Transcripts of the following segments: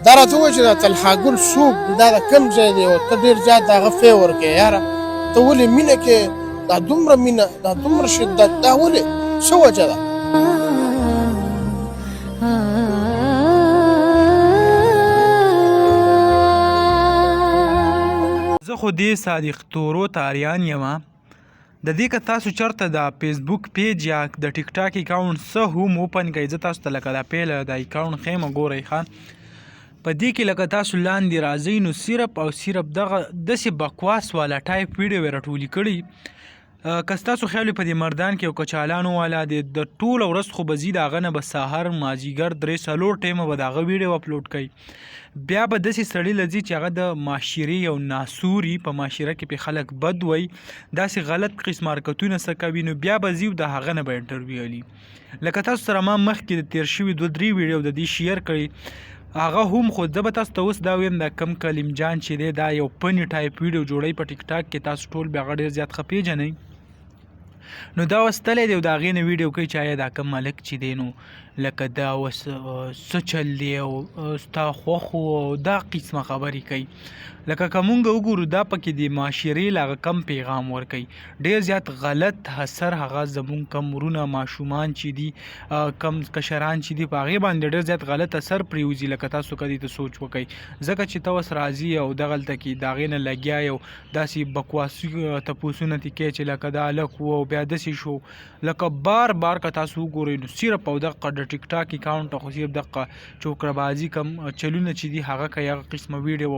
دا راته ووایه چې دا طلحه ګل څوک دا د کوم ځای دی او ته ډېر زیات د هغه فیور کوې یاره ته ولې مینه کې دا دومره مینه دا دومره شدت دا ولې څه وجه ده زه خو دې صادق تورو تاریان یم د دې که تاسو چېرته د فیسبوک پیج یا د ټیک ټاک اکاونټ څه هم اوپن کوئ زه تاسو ته لکه دا پیله د اکاونټ ښیم ګورئ ښه په دې کې لکه تاسو لاندې راځئ نو صرف او صرف دغه داسې بکواس والا ټایپ ویډیو یې راټولې کړي که ستاسو خیال وي په دې مردان کې یو کچالانو والا دی د ټوله ورځ خو به ځي د هغه نه به سهار مازدیګر 3-4 ټیمه به د هغه ویډیو اپلوډ کوي بیا به داسې سړي له ځي چې هغه د معاشرې یو ناسوري په معاشره کې پې خلک بد وایي داسې غلط قسم حرکتونه څه کوي نو بیا به ځي د هغه نه به انټرویو الي لکه تاسو سره ما مخکې د تیر شوي 2-3 ویډیو د دې شیر کړي هغه هم خو زه به تاسو ته اوس دا ویم دا کم کلیم جان چې دی دا یو فني ټایپ ویډیو جوړوي په ټیک ټاک کې تاسو ټول بیا هغه ډېر زیات ښه پیژنئ نو دا وستلی دی او د هغې نه ویډیو کوي چې آیا دا کم ملک چې دی نو لکه دا اوس څه چل دی او ستا خوښ او دا قسمه خبرې کوي لکه که مونږ وګورو دا پکې د معاشرې له هغه کم پیغام ورکوي ډېر زیات غلط اثر هغه زمونږ کم ورونه ماشومان چې دي کم کشران چې دي په هغې باندې ډېر زیات غلط اثر پرېوځي لکه تاسو که دې ته سوچ وکئ ځکه چې ته اوس راځي او دغلته کې د هغې نه لګیا یو داسې بکواسي تپوسونه ترې کوې چې لکه دا هلک و او بیا داسې شو لکه بار بار که تاسو وګورئ نو صرف او دغه د ټیک ټاک اکاونټ خو صرف دغه چوکړهبازي کم چلونه چې دي هغه کوي هغه قسمه ویډیو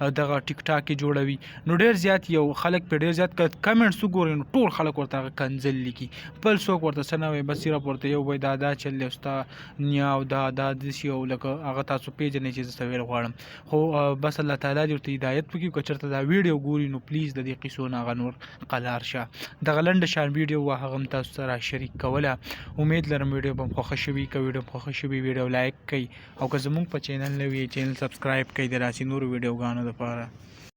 او دغه ټیک ټاک کې جوړوي نو ډېر زیات یو خلک پرې ډېر زیات کمنټس وګورئ نو ټول خلک ورته هغه کنځل لیکي بل څوک ورته څه نه وایي بس صرف ورته یو وایي دا چل دی ستا نیا او دا داسې او لکه هغه تاسو پیژنئ چې زه څه ویل غواړم خو بس الله تعالی دې ورته هدایت وکړي که چېرته دا ویډیو ګوري نو پلیز د دې قیسو نه هغه نور قلار شه دغه لنډه شان ویډیو وه هغه هم تاسو سره شریک کوله امید لرم ویډیو به خوښه شوي که ویډیو خوښه شوي ویډیو لایک کړئ او که زموږ په چینل نه وي چینل سبسکرایب کړئ د داسې نورو ویډیوګانو دپاره